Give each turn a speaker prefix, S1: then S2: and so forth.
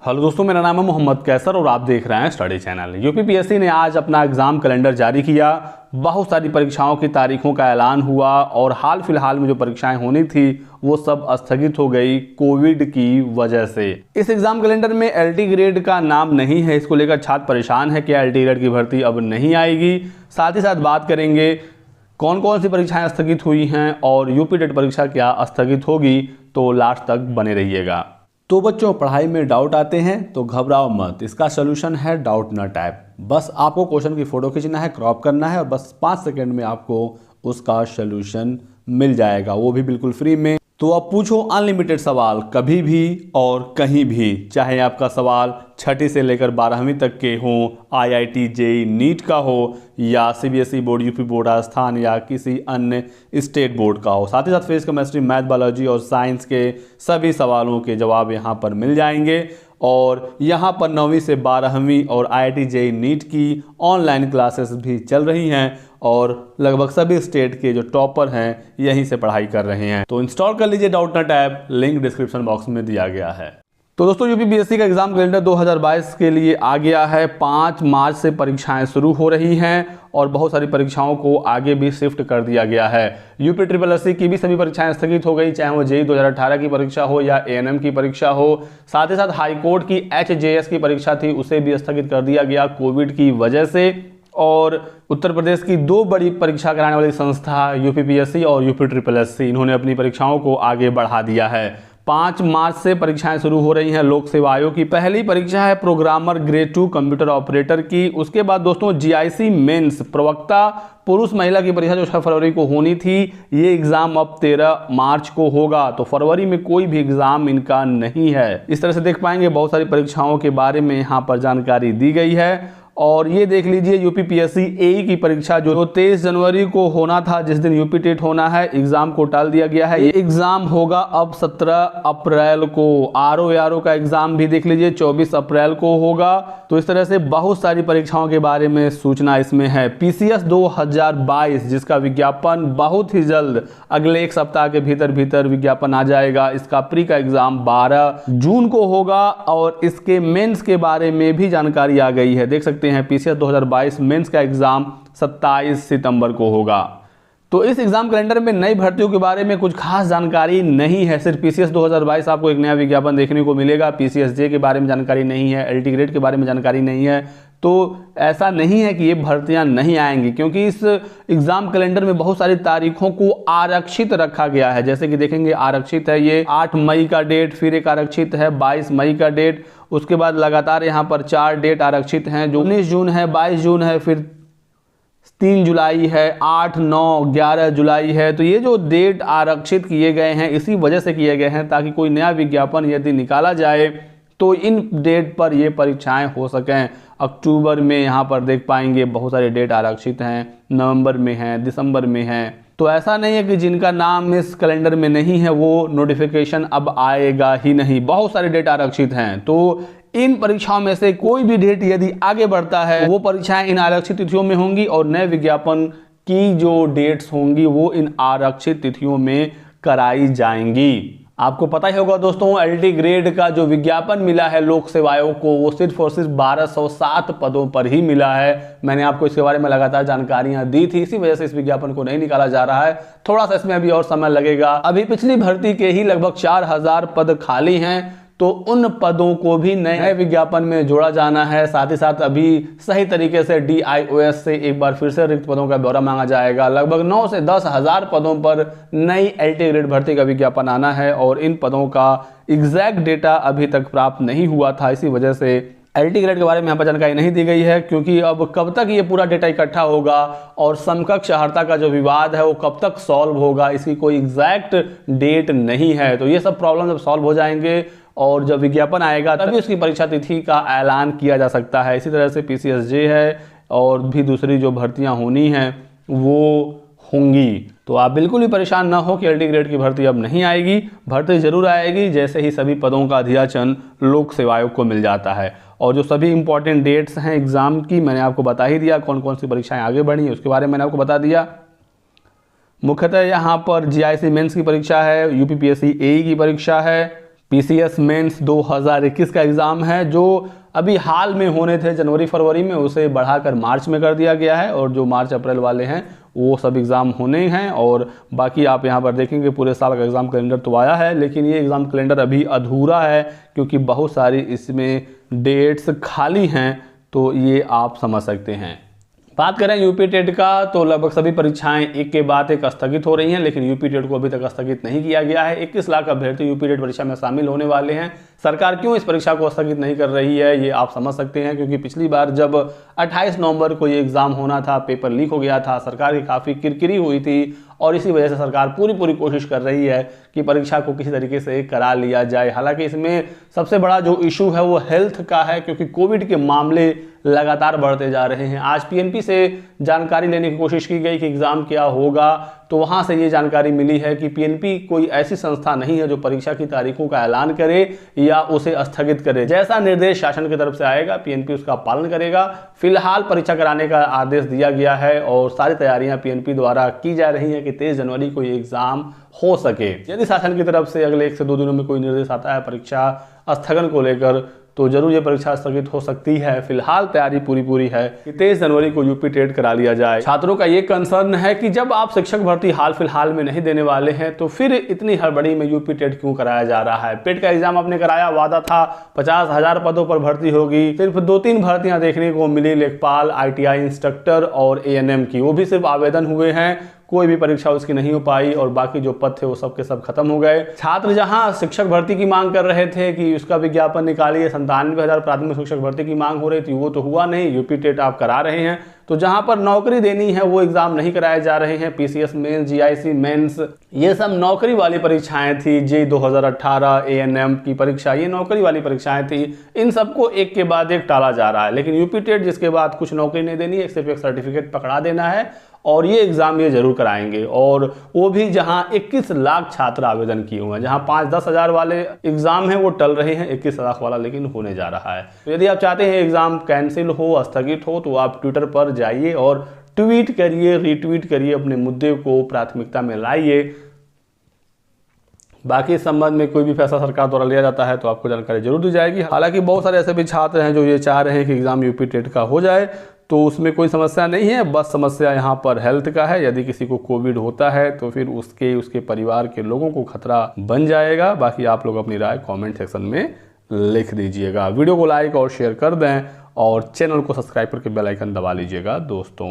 S1: Hello दोस्तों, मेरा नाम है मोहम्मद कैसर और आप देख रहे हैं स्टडी चैनल। यूपीपीएससी ने आज अपना एग्ज़ाम कैलेंडर जारी किया। बहुत सारी परीक्षाओं की तारीखों का ऐलान हुआ और हाल फिलहाल में जो परीक्षाएं होनी थी वो सब स्थगित हो गई कोविड की वजह से। इस एग्ज़ाम कैलेंडर में एलटी ग्रेड का नाम नहीं है। इसको लेकर छात्र परेशान है कि एलटी ग्रेड की भर्ती अब नहीं आएगी। साथ ही साथ बात करेंगे कौन कौन सी परीक्षाएं स्थगित हुई हैं और यूपी टेट परीक्षा क्या स्थगित होगी, तो लास्ट तक बने रहिएगा। तो बच्चों, पढ़ाई में डाउट आते हैं तो घबराओ मत। इसका सोल्यूशन है डाउट नॉट ऐप। बस आपको क्वेश्चन की फ़ोटो खींचना है, क्रॉप करना है और बस 5 सेकंड में आपको उसका सोल्यूशन मिल जाएगा, वो भी बिल्कुल फ्री में। तो अब पूछो अनलिमिटेड सवाल कभी भी और कहीं भी, चाहे आपका सवाल छठी से लेकर 12वीं तक के हों, आईआईटी जेईई नीट का हो या CBSE board, UP board Rajasthan या किसी अन्य स्टेट बोर्ड का हो। साथ ही साथ फिजिक्स, केमिस्ट्री, मैथ, बायोलॉजी और साइंस के सभी सवालों के जवाब यहाँ पर मिल जाएंगे। और यहाँ पर 9वीं से 12वीं और आईआईटी जेईई नीट की ऑनलाइन क्लासेस भी चल रही हैं और लगभग सभी स्टेट के जो टॉपर हैं यहीं से पढ़ाई कर रहे हैं। तो इंस्टॉल कर लीजिए doubt not app, link description box में दिया गया है। तो दोस्तों, यूपीपीएससी का एग्जाम कैलेंडर 2022 के लिए आ गया है। 5 मार्च से परीक्षाएं शुरू हो रही हैं और बहुत सारी परीक्षाओं को आगे भी शिफ्ट कर दिया गया है। यूपी ट्रिपल एससी की भी सभी परीक्षाएं स्थगित हो गई, चाहे वो जेईई 2018 की परीक्षा हो या एएनएम की परीक्षा हो। साथ ही साथ हाईकोर्ट की एचजेएस की परीक्षा थी, उसे भी स्थगित कर दिया गया कोविड की वजह से। और उत्तर प्रदेश की 2 बड़ी परीक्षा कराने वाली संस्था यूपीपीएससी और यूपी ट्रिपल एससी, इन्होंने अपनी परीक्षाओं को आगे बढ़ा दिया है। 5 मार्च से परीक्षाएं शुरू हो रही हैं लोक सेवा आयोग की। पहली परीक्षा है प्रोग्रामर ग्रेड 2 कंप्यूटर ऑपरेटर की। उसके बाद दोस्तों जीआईसी मेंस प्रवक्ता पुरुष महिला की परीक्षा जो 6 फरवरी को होनी थी, ये एग्जाम अब 13 मार्च को होगा। तो फरवरी में कोई भी एग्जाम इनका नहीं है। इस तरह से देख पाएंगे बहुत सारी परीक्षाओं के बारे में यहाँ पर जानकारी दी गई है। और ये देख लीजिए यूपीपीएससी एई की परीक्षा जो 23 जनवरी को होना था, जिस दिन यूपी टेट होना है, एग्जाम को टाल दिया गया है। ये एग्जाम होगा अब 17 अप्रैल को। आरओ का एग्जाम भी देख लीजिए 24 अप्रैल को होगा। तो इस तरह से बहुत सारी परीक्षाओं के बारे में सूचना इसमें है। पीसीएस 2022 जिसका विज्ञापन बहुत ही जल्द अगले 1 सप्ताह के भीतर विज्ञापन आ जाएगा। इसका प्री का एग्जाम 12 जून को होगा और इसके मेंस के बारे में भी जानकारी आ गई है। देख सकते हैं पीसीएस 2022 मेंस का एग्जाम 27 सितंबर को होगा। तो इस एग्जाम कैलेंडर में नई भर्तियों के बारे में कुछ खास जानकारी नहीं है। सिर्फ पीसीएस 2022 आपको एक नया विज्ञापन देखने को मिलेगा। पीसीएसजे के बारे में जानकारी नहीं है, एलटी ग्रेड के बारे में जानकारी नहीं है। तो ऐसा नहीं है कि ये भर्तियां नहीं आएंगी, क्योंकि इस एग्जाम कैलेंडर में बहुत सारी तारीखों को आरक्षित रखा गया है। जैसे कि देखेंगे आरक्षित है ये 8 मई का डेट, फिर एक आरक्षित है 22 मई का डेट। उसके बाद लगातार यहाँ पर 4 डेट आरक्षित हैं, जो 19 जून है, 22 जून है, फिर 3 जुलाई है, 8, 9, 11 जुलाई है। तो ये जो डेट आरक्षित किए गए हैं इसी वजह से किए गए हैं ताकि कोई नया विज्ञापन यदि निकाला जाए तो इन डेट पर ये परीक्षाएं हो सकें। अक्टूबर में यहाँ पर देख पाएंगे बहुत सारे डेट आरक्षित हैं, नवंबर में हैं, दिसंबर में हैं। तो ऐसा नहीं है कि जिनका नाम इस कैलेंडर में नहीं है वो नोटिफिकेशन अब आएगा ही नहीं। बहुत सारे डेट आरक्षित हैं। तो इन परीक्षाओं में से कोई भी डेट यदि आगे बढ़ता है वो परीक्षाएं इन आरक्षित तिथियों में होंगी और नए विज्ञापन की जो डेट्स होंगी वो इन आरक्षित तिथियों में कराई जाएंगी। आपको पता ही होगा दोस्तों, एलटी ग्रेड का जो विज्ञापन मिला है लोक सेवा आयोग को वो सिर्फ और सिर्फ 1207 पदों पर ही मिला है। मैंने आपको इसके बारे में लगातार जानकारियां दी थी, इसी वजह से इस विज्ञापन को नहीं निकाला जा रहा है। थोड़ा सा इसमें अभी और समय लगेगा। अभी पिछली भर्ती के ही लगभग 4000 पद खाली हैं, तो उन पदों को भी नए विज्ञापन में जोड़ा जाना है। साथ ही साथ अभी सही तरीके से DIOS से एक बार फिर से रिक्त पदों का ब्यौरा मांगा जाएगा। लगभग 9 से 10 हजार पदों पर नई एलटी ग्रेड भर्ती का विज्ञापन आना है और इन पदों का एग्जैक्ट डेटा अभी तक प्राप्त नहीं हुआ था। इसी वजह से एलटी ग्रेड के बारे में यहाँ पर जानकारी नहीं दी गई है, क्योंकि अब कब तक ये पूरा डेटा इकट्ठा होगा और समकक्ष अर्हता का जो विवाद है वो कब तक सॉल्व होगा, इसकी कोई एग्जैक्ट डेट नहीं है। तो ये सब प्रॉब्लम जब सॉल्व हो जाएंगे और जब विज्ञापन आएगा तभी उसकी परीक्षा तिथि का ऐलान किया जा सकता है। इसी तरह से पीसीएसजे है और भी दूसरी जो भर्तियां होनी हैं वो होंगी। तो आप बिल्कुल भी परेशान ना हो कि एलटी ग्रेड की भर्ती अब नहीं आएगी। भर्ती जरूर आएगी जैसे ही सभी पदों का अधियाचन लोक सेवा आयोग को मिल जाता है। और जो सभी इंपॉर्टेंट डेट्स हैं एग्जाम की मैंने आपको बता ही दिया, कौन कौन सी परीक्षाएं आगे बढ़ी उसके बारे में मैंने आपको बता दिया। मुख्यतः यहाँ पर जीआईसी मेंस की परीक्षा है, यूपीपीएससी एई की परीक्षा है, पीसीएस मेंस 2021 का एग्ज़ाम है जो अभी हाल में होने थे जनवरी फरवरी में, उसे बढ़ाकर मार्च में कर दिया गया है और जो मार्च अप्रैल वाले हैं वो सब एग्ज़ाम होने हैं। और बाकी आप यहाँ पर देखेंगे पूरे साल का एग्ज़ाम कैलेंडर तो आया है, लेकिन ये एग्ज़ाम कैलेंडर अभी अधूरा है क्योंकि बहुत सारी इसमें डेट्स खाली हैं, तो ये आप समझ सकते हैं। बात करें यूपी टेट का तो लगभग सभी परीक्षाएं एक के बाद एक स्थगित हो रही हैं, लेकिन यूपी टेट को अभी तक स्थगित नहीं किया गया है। 21 लाख अभ्यर्थी यूपी टेट परीक्षा में शामिल होने वाले हैं। सरकार क्यों इस परीक्षा को स्थगित नहीं कर रही है ये आप समझ सकते हैं, क्योंकि पिछली बार जब 28 नवंबर को ये एग्ज़ाम होना था, पेपर लीक हो गया था, सरकार की काफ़ी किरकिरी हुई थी और इसी वजह से सरकार पूरी कोशिश कर रही है कि परीक्षा को किसी तरीके से करा लिया जाए। हालांकि इसमें सबसे बड़ा जो इशू है वो हेल्थ का है, क्योंकि कोविड के मामले लगातार बढ़ते जा रहे हैं। आज पीएनपी से जानकारी लेने की कोशिश की गई कि एग्ज़ाम क्या होगा, तो वहाँ से ये जानकारी मिली है कि पीएनपी कोई ऐसी संस्था नहीं है जो परीक्षा की तारीखों का ऐलान करे या उसे स्थगित करे। जैसा निर्देश शासन की तरफ से आएगा पीएनपी उसका पालन करेगा। फिलहाल परीक्षा कराने का आदेश दिया गया है और सारी तैयारियां पीएनपी द्वारा की जा रही हैं कि 23 जनवरी को ये एग्ज़ाम हो सके। यदि शासन की तरफ से अगले 1 से 2 दिनों में कोई निर्देश आता है परीक्षा स्थगन को लेकर, तो जरूर ये परीक्षा स्थगित हो सकती है। फिलहाल तैयारी पूरी है कि 23 जनवरी को यूपी टेट करा लिया जाए। छात्रों का ये कंसर्न है कि जब आप शिक्षक भर्ती हाल फिलहाल में नहीं देने वाले हैं तो फिर इतनी हड़बड़ी में यूपी टेट क्यों कराया जा रहा है। टेट का एग्जाम आपने कराया, वादा था 50,000 पदों पर भर्ती होगी, सिर्फ 2-3 भर्तियां देखने को मिली, लेखपाल, ITI इंस्ट्रक्टर और ANM की, वो भी सिर्फ आवेदन हुए हैं, कोई भी परीक्षा उसकी नहीं हो पाई और बाकी जो पद थे वो सब के सब खत्म हो गए। छात्र जहां शिक्षक भर्ती की मांग कर रहे थे कि उसका विज्ञापन निकालिए, 97,000 प्राथमिक शिक्षक भर्ती की मांग हो रही थी, वो तो हुआ नहीं। यूपी टेट आप करा रहे हैं तो जहां पर नौकरी देनी है वो एग्जाम नहीं कराए जा रहे हैं। पीसीएस मेंस, GIC मेंस, ये सब नौकरी वाली परीक्षाएं थी। JEE 2018, ANM की परीक्षा, ये नौकरी वाली परीक्षाएं थी। इन सबको एक के बाद एक टाला जा रहा है, लेकिन यूपी टेट जिसके बाद कुछ नौकरी नहीं देनी है, सिर्फ एक सर्टिफिकेट पकड़ा देना है और ये एग्ज़ाम ये जरूर कराएंगे। और वो भी जहां 21 लाख छात्र आवेदन किए हुए हैं, जहां 5-10 हज़ार वाले एग्ज़ाम हैं वो टल रहे हैं, 21 लाख वाला लेकिन होने जा रहा है। तो यदि आप चाहते हैं एग्ज़ाम कैंसिल हो, स्थगित हो, तो आप ट्विटर पर जाइए और ट्वीट करिए, रीट्वीट करिए, अपने मुद्दे को प्राथमिकता में लाइए। बाकी इस संबंध में कोई भी फैसला सरकार द्वारा लिया जाता है तो आपको जानकारी जरूर दी जाएगी। हालांकि बहुत सारे ऐसे भी छात्र हैं जो ये चाह रहे हैं कि एग्ज़ाम यूपी टेट का हो जाए, तो उसमें कोई समस्या नहीं है। बस समस्या यहाँ पर हेल्थ का है। यदि किसी को कोविड होता है तो फिर उसके परिवार के लोगों को खतरा बन जाएगा। बाकी आप लोग अपनी राय कमेंट सेक्शन में लिख दीजिएगा। वीडियो को लाइक और शेयर कर दें और चैनल को सब्सक्राइब करके बेल आइकन दबा लीजिएगा दोस्तों।